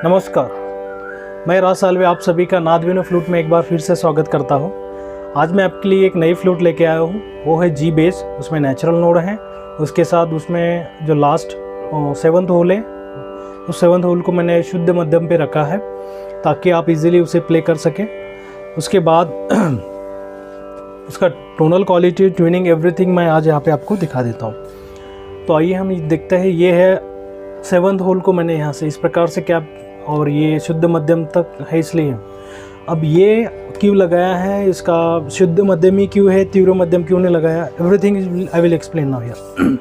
नमस्कार, मैं राज सालवे आप सभी का नादविनो फ्लूट में एक बार फिर से स्वागत करता हूं। आज मैं आपके लिए एक नई फ्लूट लेके आया हूं, वो है जी बेस। उसमें नेचुरल नोड है, उसके साथ उसमें जो लास्ट 7th होल है, उस 7th होल को मैंने शुद्ध मध्यम पे रखा है ताकि आप इजीली उसे प्ले कर सकें। उसके बाद उसका टोनल क्वालिटी, ट्यूनिंग, एवरीथिंग मैं आज यहाँ पे आपको दिखा देता हूँ। तो आइए हम देखते हैं। ये है 7th होल को मैंने यहाँ से इस प्रकार से कैप, और ये शुद्ध मध्यम तक है इसलिए। अब ये क्यों लगाया है, इसका शुद्ध मध्यम ही क्यों है, तीव्र मध्यम क्यों नहीं लगाया, everything I will explain now here.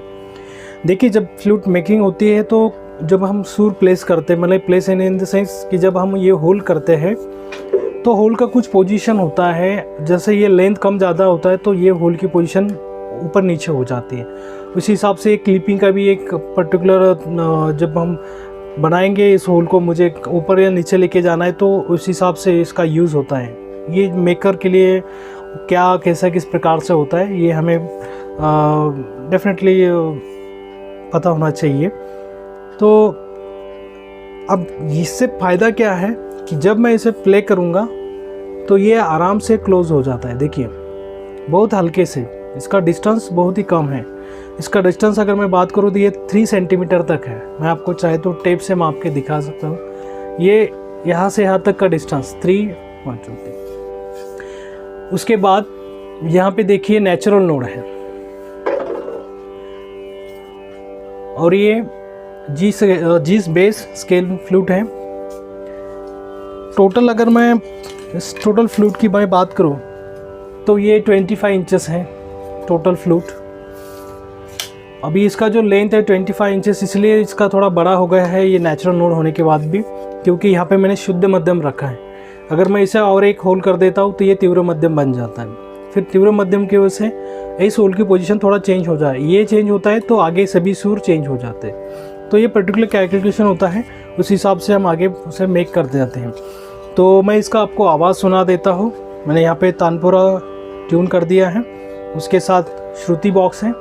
देखिए, जब फ्लूट मेकिंग होती है तो जब हम सुर प्लेस करते हैं, मतलब प्लेस इन द सेंस कि जब हम ये होल करते हैं तो होल का कुछ पोजीशन होता है। जैसे ये लेंथ कम ज़्यादा होता है तो ये होल की पोजीशन ऊपर नीचे हो जाती है। उसी हिसाब से क्लिपिंग का भी एक पर्टिकुलर, जब हम बनाएंगे इस होल को, मुझे ऊपर या नीचे लेके जाना है तो उस हिसाब से इसका यूज़ होता है। ये मेकर के लिए क्या, कैसा, किस प्रकार से होता है, ये हमें डेफिनेटली पता होना चाहिए। तो अब इससे फ़ायदा क्या है कि जब मैं इसे प्ले करूँगा तो ये आराम से क्लोज़ हो जाता है। देखिए, बहुत हल्के से, इसका डिस्टेंस बहुत ही कम है। इसका डिस्टेंस अगर मैं बात करूँ तो ये 3 सेंटीमीटर तक है। मैं आपको चाहे तो टेप से माप के दिखा सकता हूँ। ये यहाँ से यहाँ तक का डिस्टेंस 3, 1, 2, 3। उसके बाद यहाँ पे देखिए नेचुरल नोड है, और ये जी बेस स्केल फ्लूट है। टोटल अगर मैं इस टोटल फ्लूट की मैं बात करूँ तो ये 25 इंचेस है टोटल फ्लूट। अभी इसका जो लेंथ है 25 इंचेस, इसलिए इसका थोड़ा बड़ा हो गया है ये नेचुरल नोड होने के बाद भी, क्योंकि यहाँ पे मैंने शुद्ध मध्यम रखा है। अगर मैं इसे और एक होल कर देता हूँ तो ये तीव्र मध्यम बन जाता है। फिर तीव्र मध्यम की वजह से इस होल की पोजीशन थोड़ा चेंज हो जाए, ये चेंज होता है तो आगे सभी सुर चेंज हो जाते हैं। तो ये पर्टिकुलर कैलकुलेशन होता है, उस हिसाब से हम आगे उसे मेक कर देते हैं। तो मैं इसका आपको आवाज़ सुना देता हूँ। मैंने यहाँ पे तानपुरा ट्यून कर दिया है, उसके साथ श्रुति बॉक्स है।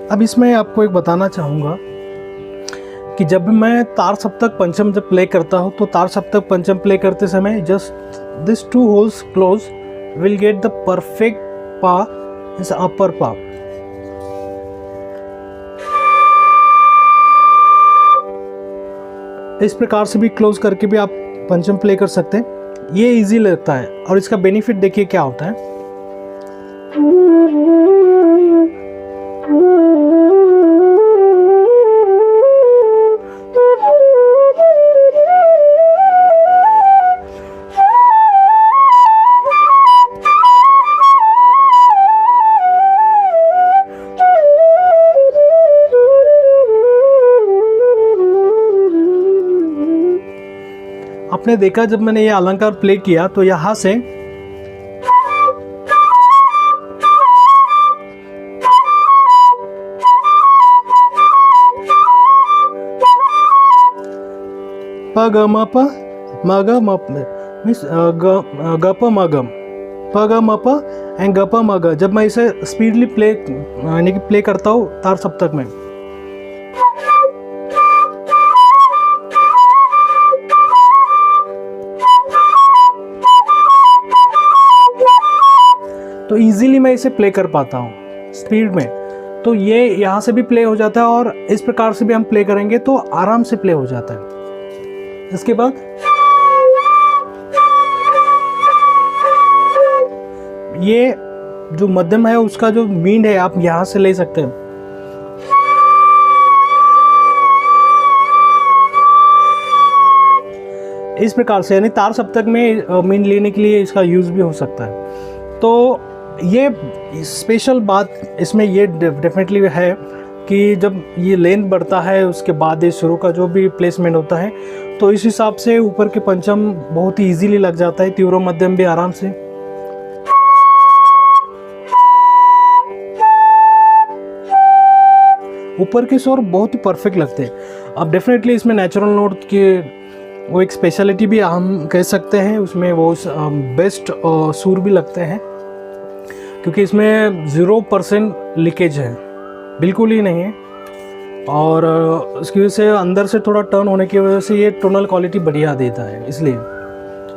अब इसमें आपको एक बताना चाहूँगा कि जब मैं तार सप्तक पंचम जब प्ले करता हूँ तो तार सप्तक पंचम प्ले करते समय just this 2 holes close will get the perfect पा, इस अपर पा। इस प्रकार से भी क्लोज करके भी आप पंचम प्ले कर सकते हैं। ये इजी लगता है, और इसका बेनिफिट देखिए क्या होता है। आपने देखा जब मैंने ये अलंकार प्ले किया तो यहाँ से प ग म प म ग म मीन्स ग प म ग, प ग म प एंड ग प म ग। जब मैं इसे स्पीडली प्ले यानी कि प्ले करता हूँ तार सप्तक में, तो इजीली मैं इसे प्ले कर पाता हूँ स्पीड में। तो ये यहाँ से भी प्ले हो जाता है, और इस प्रकार से भी हम प्ले करेंगे तो आराम से प्ले हो जाता है। इसके बाद ये जो मध्यम है उसका जो मीन है आप यहाँ से ले सकते हैं। इस प्रकार से, यानी तार सप्तक में मीन लेने के लिए इसका यूज़ भी हो सकता है। तो ये स्पेशल बात इसमें ये डेफिनेटली है कि जब ये लेंथ बढ़ता है उसके बाद ये शुरू का जो भी प्लेसमेंट होता है तो इस हिसाब से ऊपर के पंचम बहुत ही इजीली लग जाता है, तीव्र मध्यम भी आराम से। ऊपर के स्वर बहुत ही परफेक्ट लगते हैं। अब डेफिनेटली इसमें नेचुरल नोट के वो एक स्पेशलिटी भी हम कह सकते हैं, उसमें वो बेस्ट सुर भी लगते हैं क्योंकि इसमें 0% लीकेज है, बिल्कुल ही नहीं है। और उसकी वजह से अंदर से थोड़ा टर्न होने की वजह से ये टोनल क्वालिटी बढ़िया देता है। इसलिए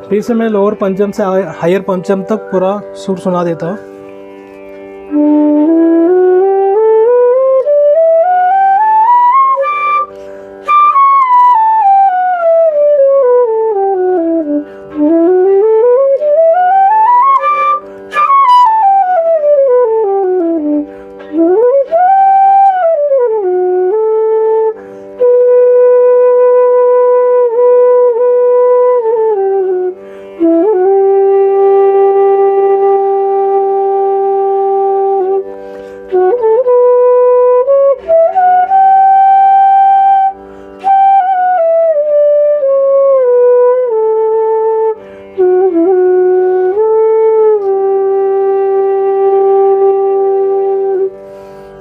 फिर से मैं लोअर पंचम से हायर पंचम तक पूरा सुर सुना देता हूँ।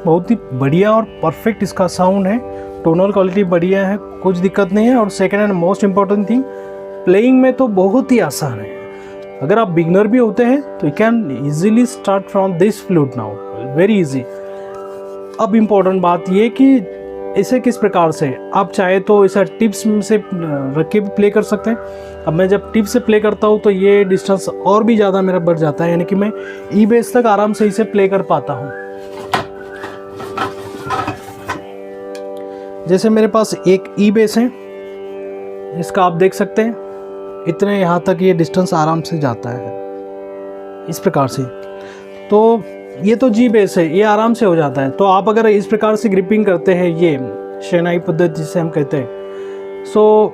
बहुत ही बढ़िया और परफेक्ट इसका साउंड है, टोनल क्वालिटी बढ़िया है, कुछ दिक्कत नहीं है। और second and most important thing, playing में तो बहुत ही आसान है। अगर आप बिगनर भी होते हैं तो you can easily start from this flute now, very easy. अब इम्पोर्टेंट बात ये कि इसे किस प्रकार से आप चाहे तो इसे टिप्स से रख के भी प्ले कर सकते हैं। अब मैं जब टिप से प्ले करता हूँ तो ये डिस्टेंस और भी ज़्यादा मेरा बढ़ जाता है, यानी कि मैं ई बेस तक आराम से इसे प्ले कर पाता हूँ। जैसे मेरे पास एक ई बेस है, इसका आप देख सकते हैं इतने यहाँ तक ये डिस्टेंस आराम से जाता है इस प्रकार से। तो ये तो जी बेस है, ये आराम से हो जाता है। तो आप अगर इस प्रकार से ग्रिपिंग करते हैं, ये शहनाई पद्धति जिसे हम कहते हैं, so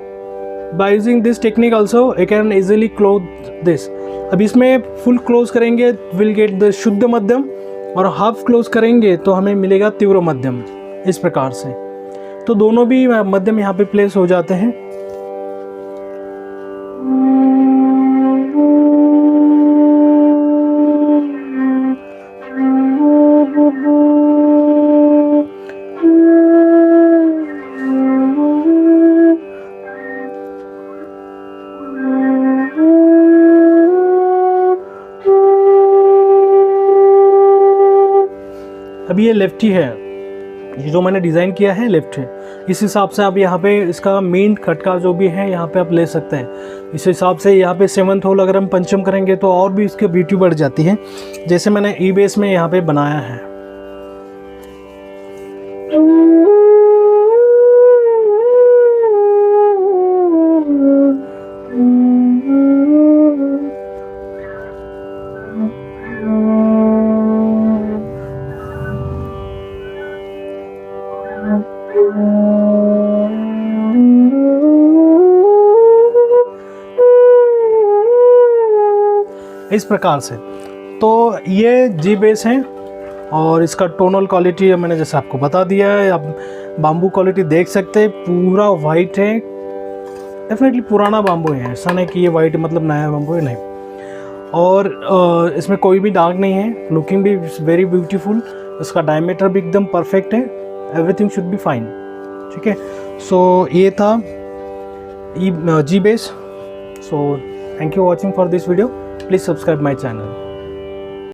by using this technique also you can easily close this. अब इसमें फुल क्लोज करेंगे विल गेट द शुद्ध मध्यम, और हाफ क्लोज करेंगे तो हमें मिलेगा तीव्र मध्यम, इस प्रकार से। तो दोनों भी मध्यम यहाँ पे प्लेस हो जाते हैं। अब ये लेफ्टी है, ये जो मैंने डिज़ाइन किया है लेफ्ट है। इस हिसाब से आप यहाँ पे इसका मेन खटका जो भी है यहाँ पे आप ले सकते हैं। इस हिसाब से यहाँ पे 7th होल अगर हम पंचम करेंगे तो और भी इसकी ब्यूटी बढ़ जाती है, जैसे मैंने ई बेस में यहाँ पे बनाया है। इस प्रकार से तो ये जी बेस है, और इसका टोनल क्वालिटी मैंने जैसे आपको बता दिया है। आप बाम्बू क्वालिटी देख सकते हैं, पूरा वाइट है, डेफिनेटली पुराना बाम्बू है, ऐसा नहीं कि ये वाइट मतलब नया बाम्बू है, नहीं। और इसमें कोई भी दाग नहीं है, लुकिंग भी वेरी ब्यूटीफुल, इसका डायमीटर भी एकदम परफेक्ट है, एवरीथिंग शुड बी फाइन, ठीक है। सो ये था G base. So thank you watching for this video, please subscribe my channel.